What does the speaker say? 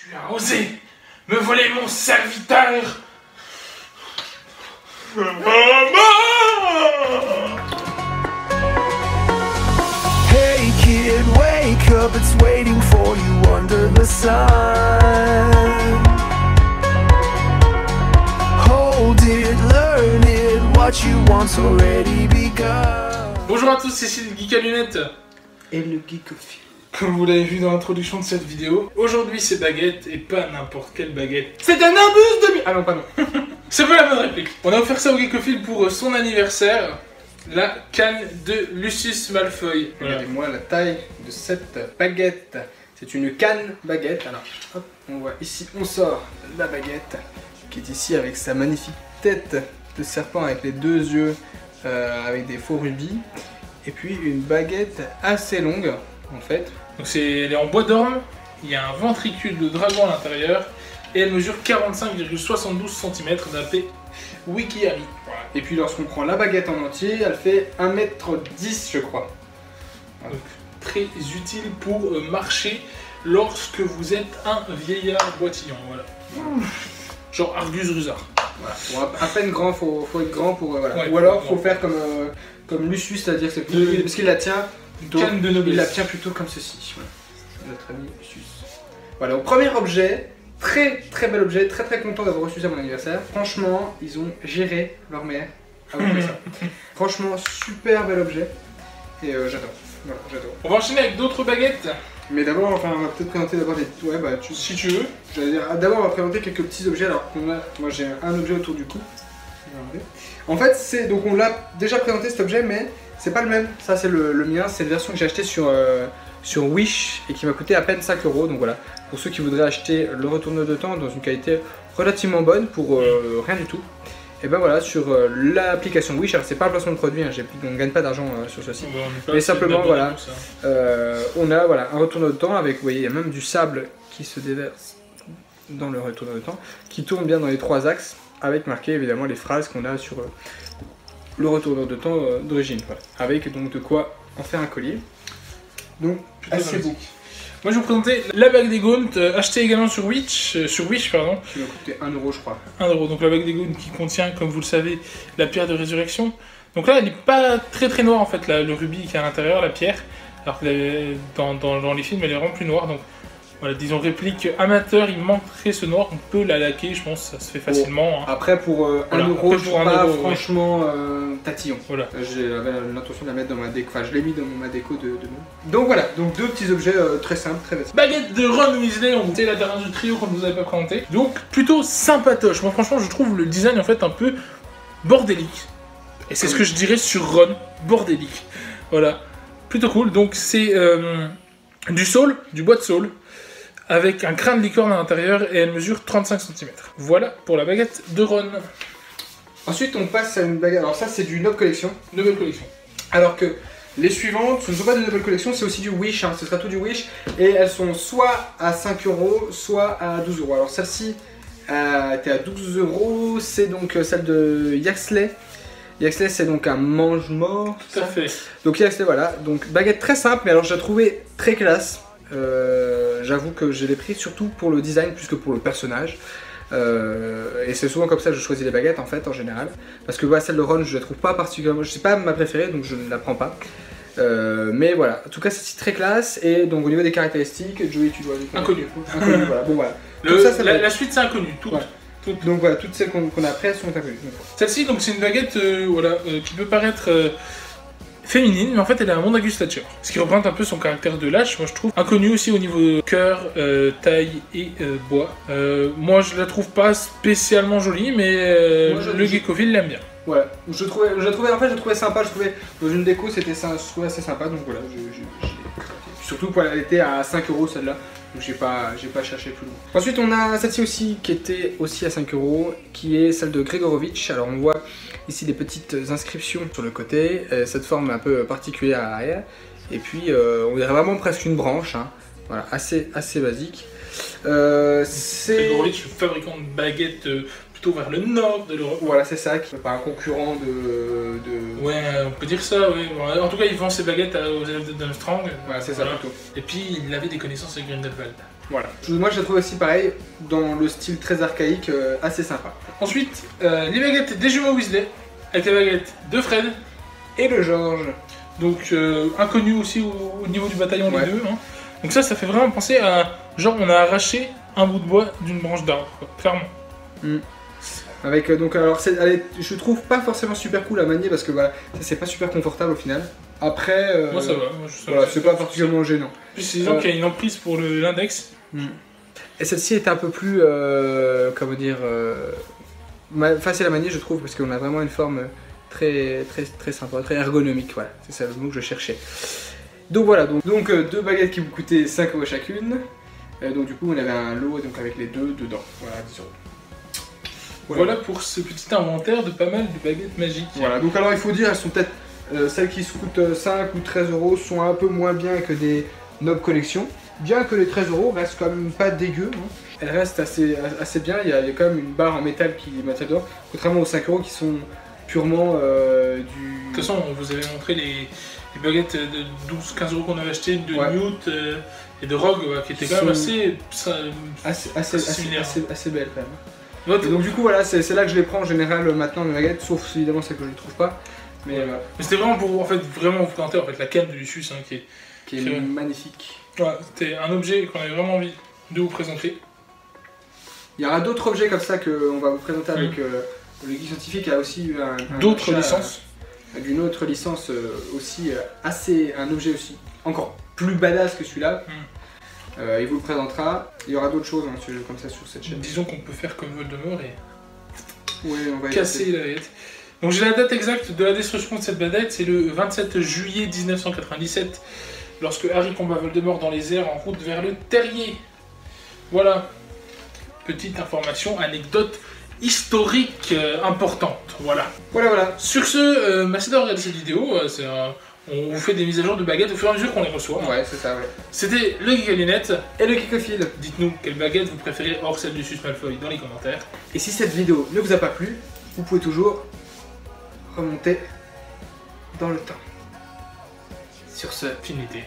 Tu as osé me voler mon serviteur. Hey kid, wake up, it's waiting for you under the sun. Hold it, learn it, what you want's already begun. Bonjour à tous, c'est le Geek à lunettes Et le geekophile. Comme vous l'avez vu dans l'introduction de cette vidéo, aujourd'hui c'est baguette et pas n'importe quelle baguette. C'est un imbus de... Ah non, pas non. C'est pas la bonne réplique. On a offert ça au Geekophile pour son anniversaire. La canne de Lucius Malfoy. Voilà. Regardez-moi la taille de cette baguette. C'est une canne baguette. Alors, hop, on voit ici, on sort la baguette qui est ici avec sa magnifique tête de serpent avec les deux yeux avec des faux rubis. Et puis une baguette assez longue en fait. Donc elle est en bois d'orme, il y a un ventricule de dragon à l'intérieur et elle mesure 45,72 cm d'après Wikihari. Voilà. Et puis lorsqu'on prend la baguette en entier, elle fait 1m10 je crois. Voilà. Donc très utile pour marcher lorsque vous êtes un vieillard boitillant. Voilà. Genre Argus Rusard. Voilà. Bon, à peine grand, faut être grand pour... voilà. Ouais, ou alors faut faire comme Lucius, c'est-à-dire que c'est parce qu'il la tient... Canne de noblesse. Il la tient plutôt comme ceci. Voilà. Notre ami Lucius. Voilà, au premier objet, très bel objet, très content d'avoir reçu ça à mon anniversaire. Franchement, ils ont géré leur mère à vous faire ça. Franchement, super bel objet. Et j'adore. Voilà, j'adore. On va enchaîner avec d'autres baguettes. Mais d'abord, enfin, on va peut-être présenter d'abord des... Ouais, bah, Si tu veux. J'allais dire, d'abord, on va présenter quelques petits objets. Alors qu'on a... Moi, j'ai un objet autour du cou. En fait, c'est... Donc, on l'a déjà présenté cet objet, mais... C'est pas le même, ça c'est le mien, c'est une version que j'ai acheté sur Wish et qui m'a coûté à peine 5 €. Donc voilà, pour ceux qui voudraient acheter le retourneur de temps dans une qualité relativement bonne pour rien du tout, et ben voilà, sur l'application Wish, alors c'est pas un placement de produit, hein, on ne gagne pas d'argent sur ceci, mais simplement voilà, on a voilà, un retourneur de temps avec, vous voyez, il y a même du sable qui se déverse dans le retourneur de temps, qui tourne bien dans les trois axes, avec marqué évidemment les phrases qu'on a sur... le retourneur de temps d'origine, voilà. Avec donc de quoi en faire un collier. Donc assez beau. Moi je vais vous présenter la bague des Gaunt, achetée également sur Wish, pardon. Qui m'a coûté 1 € je crois. 1 €, donc la bague des Gaunt qui contient, comme vous le savez, la pierre de résurrection. Donc là elle n'est pas très noire en fait, le rubis qui est à l'intérieur, la pierre, alors que dans les films elle est vraiment plus noire. Donc voilà, disons réplique amateur, il manquerait ce noir, on peut la laquer, je pense, ça se fait facilement. Hein. Après pour 1 voilà, €, je suis pas franchement ouais. tatillon. Voilà. J'avais l'intention de la mettre dans ma déco, enfin je l'ai mis dans ma déco de nous. Donc voilà, donc deux petits objets très simples, très basiques. Baguette de Ron Weasley, c'est la dernière du trio qu'on ne vous avait pas présenté. Donc plutôt sympatoche, moi franchement je trouve le design en fait un peu bordélique. Et c'est ce que je dirais sur Ron, bordélique. Voilà, plutôt cool, donc c'est du saule, du bois de saule, avec un crâne de licorne à l'intérieur et elle mesure 35 cm. Voilà pour la baguette de Ron. Ensuite on passe à une baguette, alors ça c'est du Noble Collection. Nouvelle collection. Alors que les suivantes, ce ne sont pas de Noble Collection, c'est aussi du Wish, hein, ce sera tout du Wish. Et elles sont soit à 5 €, soit à 12 €. Alors celle-ci était à 12 €, c'est donc celle de Yaxley. Yaxley c'est donc un mange-mort. Tout à fait. Donc Yaxley voilà, donc baguette très simple, mais alors je la trouvais très classe. J'avoue que je l'ai pris surtout pour le design plus que pour le personnage. Et c'est souvent comme ça que je choisis les baguettes en fait en général. Parce que voilà, celle de Ron je la trouve pas particulièrement, je sais pas ma préférée donc je ne la prends pas. Mais voilà, en tout cas c'est très classe. Et donc au niveau des caractéristiques, Joey tu dois dire Inconnu. Inconnu, voilà. Bon voilà. La suite c'est inconnu, toutes. Ouais. Donc voilà, toutes celles qu'on a après sont inconnues. Celle-ci donc c'est une baguette qui peut paraître féminine, mais en fait elle a un Montagus Thatcher, ce qui représente un peu son caractère de lâche, moi je trouve. Inconnue aussi au niveau cœur, taille et bois. Moi je la trouve pas spécialement jolie, mais le Geekophile l'aime bien. Voilà, je trouvais sympa, je trouvais dans une déco c'était assez sympa, donc voilà, surtout elle était à 5 € celle-là, donc j'ai pas cherché plus loin. Ensuite on a celle-ci aussi qui était aussi à 5 €, qui est celle de Gregorovitch. Alors on voit ici des petites inscriptions sur le côté, cette forme un peu particulière à l'arrière, et puis on dirait vraiment presque une branche, hein. Voilà, assez basique. C'est Gregorovitch, fabricant de baguettes plutôt vers le nord de l'Europe. Voilà, c'est ça, qui n'est pas un concurrent de... Ouais, on peut dire ça, oui. En tout cas, il vend ses baguettes aux élèves de Durmstrang. Voilà, c'est ça plutôt. Et puis, il avait des connaissances avec Grindelwald. Voilà. Moi je la trouve aussi pareil, dans le style très archaïque, assez sympa. Ensuite, les baguettes des jumeaux Weasley, avec les baguettes de Fred. Et le George. Donc inconnu aussi au niveau du bataillon Ouais. les deux. Hein. Donc ça fait vraiment penser à genre on a arraché un bout de bois d'une branche d'arbre, quoi, clairement. Avec donc alors je trouve pas forcément super cool à manier parce que voilà, c'est pas super confortable au final. Après, Moi ça va. voilà, c'est pas particulièrement gênant. Plus disons qu'il y a une emprise pour l'index. Et celle-ci est un peu plus, comment dire, facile à manier je trouve parce qu'on a vraiment une forme très sympa, très ergonomique. Voilà, c'est ça le mot que je cherchais. Donc voilà, donc deux baguettes qui vous coûtaient 5 € chacune. Donc du coup on avait un lot donc avec les deux dedans. Voilà, 10 €. Voilà pour ce petit inventaire de pas mal de baguettes magiques. Voilà, donc alors il faut dire, elles sont peut-être, celles qui se coûtent 5 ou 13 € sont un peu moins bien que des Nob Collection. Bien que les 13 € restent quand même pas dégueu. Hein. Elles restent assez bien, il y a quand même une barre en métal qui est métal d'or, contrairement aux 5 € qui sont purement du... De toute façon, on vous avait montré les baguettes de 12-15 € qu'on avait achetées de Ouais. Newt et de Rogue qui étaient quand même similaires. assez belles quand même. Ouais, Et donc du coup voilà, c'est là que je les prends en général maintenant mes baguettes, sauf évidemment celles que je ne trouve pas. Mais ouais. voilà, Mais c'était vraiment pour vraiment vous présenter en fait, la canne de Lucius qui est... qui est magnifique. Ouais, c'était un objet qu'on avait vraiment envie de vous présenter. Il y aura d'autres objets comme ça qu'on va vous présenter avec le guide scientifique a aussi eu D'autres achat, licences. D'une autre licence aussi un objet aussi encore plus badass que celui-là. Il vous le présentera. Il y aura d'autres choses comme ça sur cette chaîne. Disons qu'on peut faire comme Voldemort et Oui, on va y casser passer. la baguette. Donc j'ai la date exacte de la destruction de cette baguette, c'est le 27 juillet 1997, lorsque Harry combat Voldemort dans les airs en route vers le terrier. Voilà. Petite information, anecdote historique importante. Voilà. Voilà. Sur ce, merci d'avoir regardé cette vidéo. On vous fait des mises à jour de baguettes au fur et à mesure qu'on les reçoit. Ouais, c'est ça, ouais. C'était le Geek à lunettes. Et le Kikophile. Dites-nous quelle baguette vous préférez hors celle du Lucius Malfoy dans les commentaires. Et si cette vidéo ne vous a pas plu, vous pouvez toujours remonter dans le temps. Sur ce, finité.